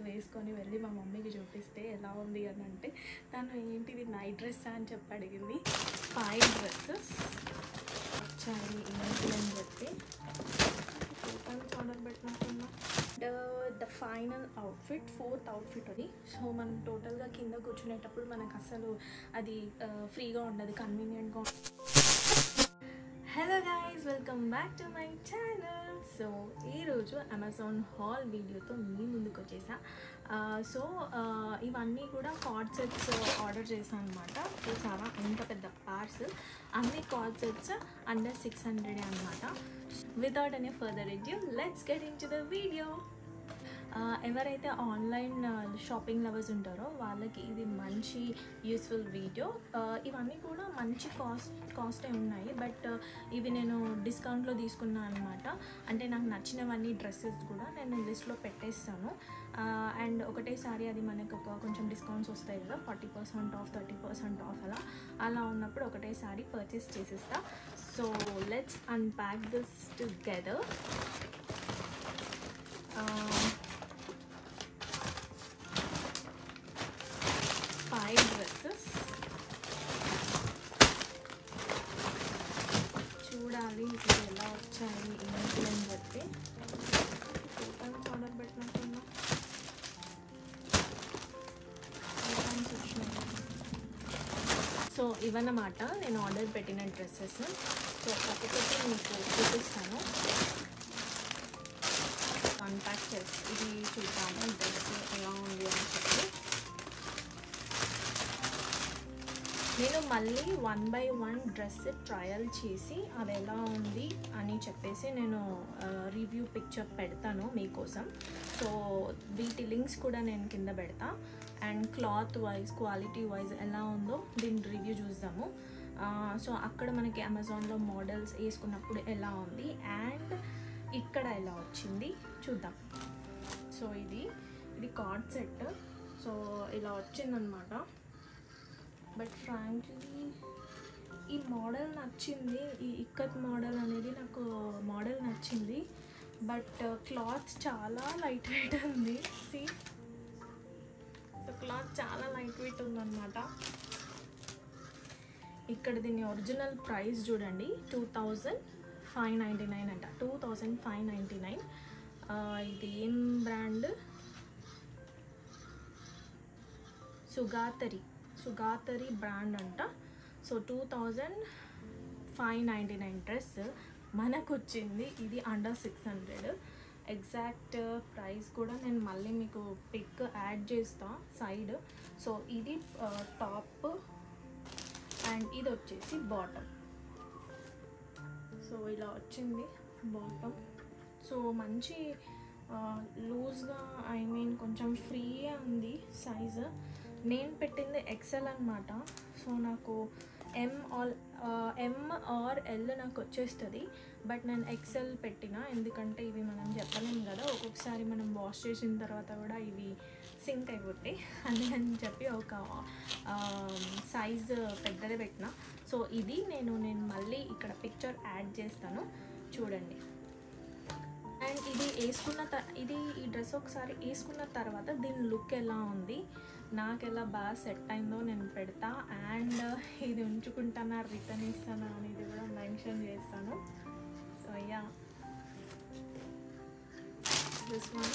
వేసుకొని వెళ్ళి మా మమ్మీకి చూపిస్తే ఎలా ఉంది అని అంటే తను ఏంటిది నైట్ డ్రెస్ అని చెప్పి అడిగింది. 5 డ్రెస్సెస్ వచ్చాయి ఏంటి అని చెప్పి ఆర్డర్ పెట్టినట్టున్నా. The final outfit 4th outfit అది. సో మనం టోటల్గా కింద కూర్చునేటప్పుడు మనకు అసలు అది ఫ్రీగా ఉండదు, కన్వీనియంట్గా. Hello guys, welcome back to my channel. So ఈరోజు అమెజాన్ హాల్ వీడియోతో మీ ముందుకు వచ్చేసా. సో ఇవన్నీ కూడా కార్డ్ సెట్స్ ఆర్డర్ చేశాను అనమాట. చూసారా ఎంత పెద్ద పార్సల్, అన్ని కార్డ్ సెట్స్ అండర్ 600 అనమాట. Without any further edu let's get in to the video. ఎవరైతే ఆన్లైన్ షాపింగ్ లవర్స్ ఉంటారో వాళ్ళకి ఇది మంచి యూస్ఫుల్ వీడియో. ఇవన్నీ కూడా మంచి కాస్టే ఉన్నాయి, బట్ ఇవి నేను డిస్కౌంట్లో తీసుకున్నాను అనమాట. అంటే నాకు నచ్చినవన్నీ డ్రెస్సెస్ కూడా నేను లిస్ట్లో పెట్టేస్తాను. అండ్ ఒకటేసారి అది మనకు కొంచెం డిస్కౌంట్స్ వస్తాయి కదా, 40% ఆఫ్ 30% ఆఫ్ అలా ఉన్నప్పుడు ఒకటేసారి పర్చేస్ చేసేస్తా. So let's unpack this together. 5 dresses చూడాలి ఇప్పుడు ఎలా వచ్చాయి ఏంటి అని చెప్పి ఆర్డర్ పెట్టినట్టున్నా. సో ఇవన్నమాట నేను ఆర్డర్ పెట్టిన డ్రెస్సెస్. సో ఒక్కొక్కటి మీకు చూపిస్తాను. అన్ప్యాక్ చేసి ఇది చూద్దాము డ్రెస్ ఎలా ఉంది అని చెప్పి. నేను మళ్ళీ 1 by 1 డ్రెస్ ట్రయల్ చేసి అది ఎలా ఉంది అని చెప్పేసి నేను రివ్యూ పిక్చర్ పెడతాను మీకోసం. సో వీటి లింక్స్ కూడా నేను కింద పెడతా. And cloth wise quality wise ఎలా ఉందో దీని రివ్యూ చూద్దాము. సో అక్కడ మనకి అమెజాన్లో మోడల్స్ వేసుకున్నప్పుడు ఎలా ఉంది అండ్ ఇక్కడ ఎలా వచ్చింది చూద్దాం. సో ఇది కార్డ్ సెట్. సో ఇలా వచ్చిందనమాట. బట్ ఫ్రాంక్లీ ఈ మోడల్ నచ్చింది, ఈ ఇక్కత్ మోడల్ అనేది నాకు మోడల్ నచ్చింది. బట్ క్లాత్ చాలా లైట్ వెయిట్ ఉంది. సి, సో క్లాత్ చాలా లైట్ వెయిట్ ఉందన్నమాట. ఇక్కడ దీని ఒరిజినల్ ప్రైస్ చూడండి, 2599 అంట. 2599. ఇది ఏం బ్రాండ్? సుగాతరి బ్రాండ్ అంట. సో 2599 డ్రెస్ మనకు వచ్చింది. ఇది అండర్ 600. ఎగ్జాక్ట్ ప్రైస్ కూడా నేను మళ్ళీ మీకు పిక్ యాడ్ చేస్తా సైడ్. సో ఇది టాప్ అండ్ ఇది వచ్చేసి బాటమ్. సో ఇలా వచ్చింది బాటమ్. సో మంచి లూజ్గా, ఐ మీన్ కొంచెం ఫ్రీగా ఉంది సైజు. నేను పెట్టింది ఎక్సెల్ అనమాట. సో నాకు ఎం ఆర్ ఎల్ నాకు వచ్చేస్తుంది. బట్ నేను ఎక్సెల్ పెట్టిన, ఎందుకంటే ఇవి మనం చెప్పలేము కదా, ఒక్కొక్కసారి మనం వాష్ చేసిన తర్వాత కూడా ఇవి సింక్ అయిపోతాయి అందుకని చెప్పి ఒక సైజు పెద్దదే పెట్టిన. సో ఇది నేను మళ్ళీ ఇక్కడ పిక్చర్ యాడ్ చేస్తాను చూడండి. అండ్ ఇది ఈ డ్రెస్ ఒకసారి వేసుకున్న తర్వాత దీని లుక్ ఎలా ఉంది, నాకు ఎలా బాగా సెట్ అయిందో నేను పెడతా. అండ్ ఇది ఉంచుకుంటానా రిటర్న్ ఇస్తానా అనేది కూడా మెన్షన్ చేస్తాను. So yeah, this one.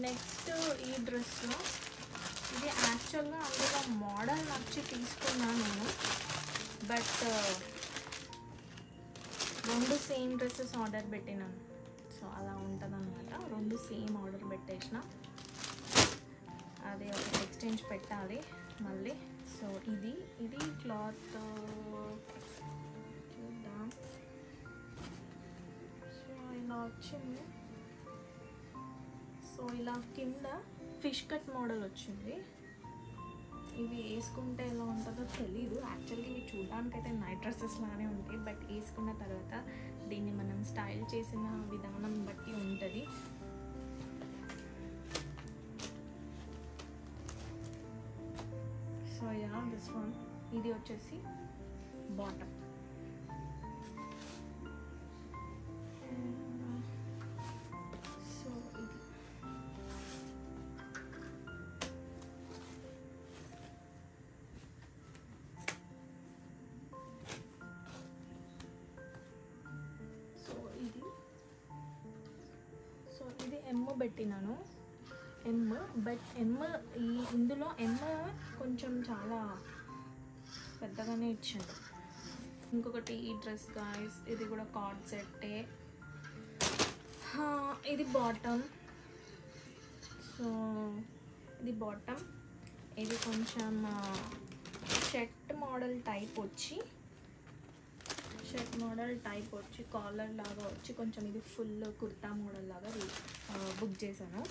Next ఈ డ్రెస్లో ఇది యాక్చువల్గా అందులో మోడల్ నచ్చి తీసుకున్నాను నేను. బట్ 2 సేమ్ డ్రెస్సెస్ ఆర్డర్ పెట్టినాను. సో అలా ఉంటుంది అనమాట. 2 సేమ్ ఆర్డర్ పెట్టేసిన, అదే ఒక ఎక్స్చేంజ్ పెట్టాలి మళ్ళీ. సో ఇది క్లాత్ చూద్దాం. సో ఇలా వచ్చింది. సో ఇలా కింద ఫిష్ కట్ మోడల్ వచ్చింది. ఇవి వేసుకుంటే ఎలా ఉంటుందో తెలీదు. యాక్చువల్గా ఇవి చూడడానికైతే నైట్ డ్రెస్సెస్ లానే ఉంటాయి, బట్ వేసుకున్న తర్వాత దీన్ని మనం స్టైల్ చేసిన విధానం బట్టి ఉంటుంది. This one. ఇది వచ్చేసి బాటమ్. సో ఇది ఇది ఎమ్ పెట్టినాను. బట్ ఇందులో ఎమ్ కొంచెం చాలా పెద్దగానే ఇచ్చాడు. ఇంకొకటి ఈ డ్రెస్ గాయస్, ఇది కూడా కార్డ్ సెట్టే. ఇది బాటమ్. సో ఇది బాటమ్. ఇది కొంచెం షర్ట్ మోడల్ టైప్ వచ్చి కాలర్ లాగా వచ్చి కొంచెం ఇది ఫుల్ కుర్తా మోడల్ లాగా బుక్ చేశాను.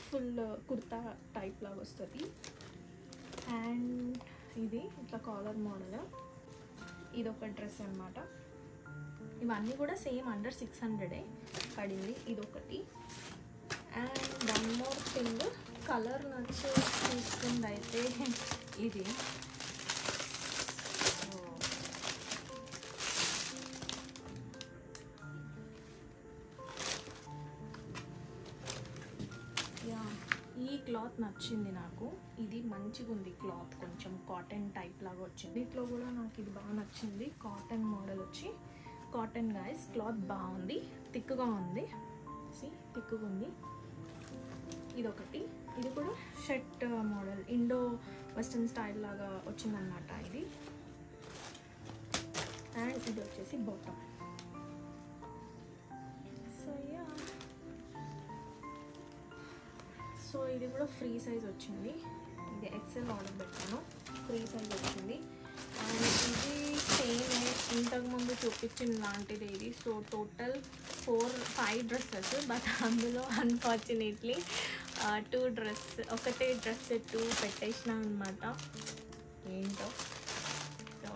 ఫుల్ కుర్తా టైప్ లాగా వస్తుంది. అండ్ ఇది ఇట్లా కాలర్ మోడల్. ఇది ఒక డ్రెస్ అనమాట. ఇవన్నీ కూడా సేమ్ అండర్ 600 పడింది. ఇదొకటి. And one more thing, colour నచ్చి తీసుకుంది అయితే ఇది. ఈ క్లాత్ నచ్చింది నాకు. ఇది మంచిగా ఉంది క్లాత్, కొంచెం కాటన్ టైప్ లాగా వచ్చింది. దీంట్లో కూడా నాకు ఇది బాగా నచ్చింది. కాటన్ మోడల్ వచ్చి కాటన్ గాయస్. క్లాత్ బాగుంది, థిక్గా ఉంది. థిక్గా ఉంది. ఇదొకటి. ఇది కూడా shirt model, Indo western style లాగా వచ్చిందనమాట ఇది. అండ్ ఇది వచ్చేసి బాటమ్. సో ఇది కూడా ఫ్రీ సైజ్ వచ్చింది. ఇది ఎక్సెల్ ఆర్డర్ పెట్టాను, ఫ్రీ సైజ్ వచ్చింది. అండ్ ఇది సేమ్ ఇంతకుముందు చూపించిన లాంటిది ఇది. So total 5 dresses. బట్ అందులో అన్ఫార్చునేట్లీ 2 డ్రెస్, ఒకటే డ్రెస్ 2 పెట్టేసిన అనమాట. ఏంటో. సో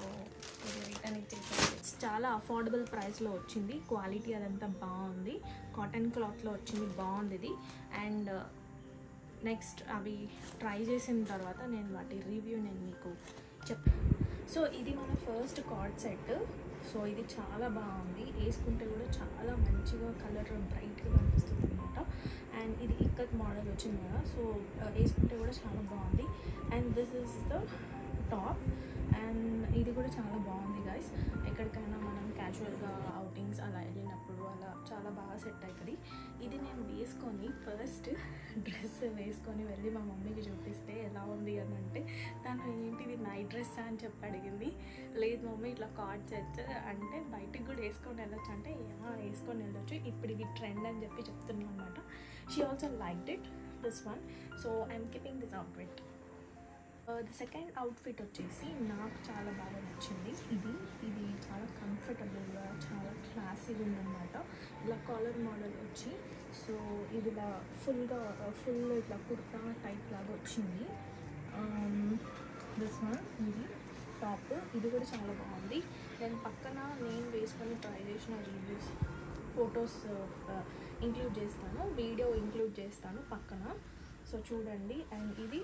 ఇది రిటర్న్ ఇచ్చేసాను. చాలా అఫోర్డబుల్ ప్రైస్లో వచ్చింది. క్వాలిటీ అదంతా బాగుంది. కాటన్ క్లాత్లో వచ్చింది, బాగుంది ఇది. అండ్ నెక్స్ట్ అవి ట్రై చేసిన తర్వాత నేను వాటి రివ్యూ మీకు చెప్తాను. సో ఇది మన ఫస్ట్ కార్డ్ సెట్. సో ఇది చాలా బాగుంది, వేసుకుంటే కూడా చాలా మంచిగా కలర్ బ్రైట్గా కనిపిస్తుంది అనమాట. అండ్ ఇది ఇక్కత్ మోడల్ వచ్చింది కదా, సో వేసుకుంటే కూడా చాలా బాగుంది. And this is the top. And ఇది కూడా చాలా బాగుంది గైస్. ఎక్కడికైనా మనం క్యాజువల్గా అవుటింగ్స్ అలా వెళ్ళినప్పుడు అలా చాలా బాగా సెట్ అవుతుంది. ఇది నేను వేసుకొని ఫస్ట్ డ్రెస్ వేసుకొని వెళ్ళి మా మమ్మీకి చూపిస్తే ఎలా ఉంది అని అంటే, తను ఏంటిది నైట్ డ్రెస్ అని చెప్పి అడిగింది. లేదు మమ్మీ ఇట్లా కార్డ్ సెట్స్ అంటే బయటికి కూడా వేసుకొని వెళ్ళొచ్చు అంటే, వేసుకొని వెళ్ళొచ్చు, ఇప్పుడు ఇది ట్రెండ్ అని చెప్పి చెప్తున్నాను అనమాట. She also liked it, this one. So I'm keeping this outfit. The second outfit వచ్చేసి నాకు చాలా బాగా నచ్చింది. ఇది చాలా కంఫర్టబుల్గా చాలా క్లాసీగా ఉందన్నమాట. ఇలా కాలర్ మోడల్ వచ్చి, సో ఇది ఇలా ఫుల్ ఇట్లా కుర్తా టైప్ లాగా వచ్చింది. This one. ఇది టాప్. ఇది కూడా చాలా బాగుంది. నేను పక్కన నేను వేసుకొని ట్రై చేసిన రివ్యూస్ ఫొటోస్ ఇంక్లూడ్ చేస్తాను, వీడియో ఇంక్లూడ్ చేస్తాను పక్కన. సో చూడండి. అండ్ ఇది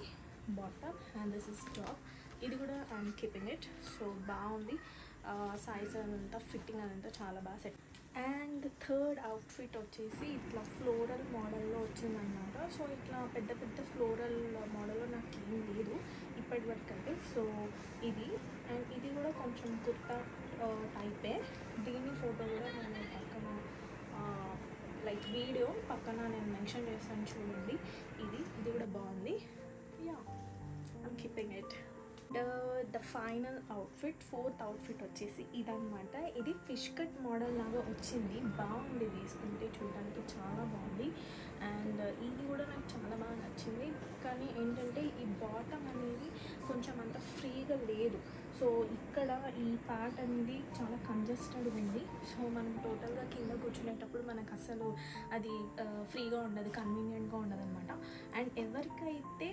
bottom and this is top. ఇది కూడా ఐఎమ్ కీపింగ్ ఇట్. సో బాగుంది. సైజ్ అదంతా ఫిట్టింగ్ అదంతా చాలా బాగా సెట్. అండ్ థర్డ్ అవుట్ఫిట్ వచ్చేసి ఇట్లా ఫ్లోరల్ మోడల్లో వచ్చిందన్నమాట. సో ఇట్లా పెద్ద ఫ్లోరల్ మోడల్లో నాకు ఏం లేదు ఇప్పటి వరకు అయితే. సో ఇది అండ్ ఇది కూడా కొంచెం కుర్తా టైపే. దీని ఫోటో కూడా నేను పక్కన లైక్ వీడియో పక్కన నేను మెన్షన్ చేస్తాను చూడండి. ఇది కూడా బాగుంది. I'm keeping it. The final outfit, fourth outfit వచ్చేసి ఇదన్నమాట. ఇది ఫిష్ కట్ మోడల్ లాగా వచ్చింది, బాగుంది, వేసుకుంటే చూడడానికి చాలా బాగుంది. అండ్ ఇది కూడా నాకు చాలా బాగా నచ్చింది. కానీ ఏంటంటే ఈ బాటమ్ అనేది కొంచెం అంత ఫ్రీగా లేదు. సో ఇక్కడ ఈ పార్ట్ అనేది చాలా కంజెస్టెడ్ ఉంది. సో మనం టోటల్గా కింద కూర్చునేటప్పుడు మనకు అసలు అది ఫ్రీగా ఉండదు, కన్వీనియంట్గా ఉండదు అనమాట. అండ్ ఎవరికైతే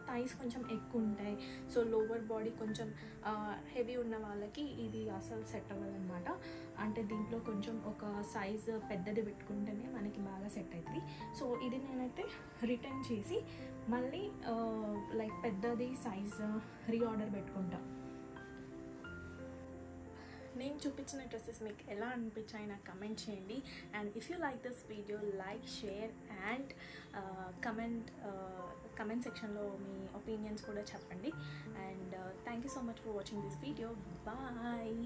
థైస్ కొంచెం ఎక్కువ ఉంటాయి, సో లోవర్ బాడీ కొంచెం హెవీ ఉన్న వాళ్ళకి ఇది అసలు సెట్ అవ్వదన్నమాట. అంటే దీంట్లో కొంచెం ఒక సైజు పెద్దది పెట్టుకుంటేనే మనకి బాగా సెట్ అవుతుంది. సో ఇది నేనైతే రిటర్న్ చేసి మళ్ళీ లైక్ పెద్దది సైజు రీఆర్డర్ పెట్టుకుంటా. నేను చూపించిన డ్రెస్సెస్ మీకు ఎలా అనిపించాయి నాకు కమెంట్ చేయండి. And if you like this video like, share and comment సెక్షన్లో మీ ఒపీనియన్స్ కూడా చెప్పండి. And thank you so much for watching this video. Bye.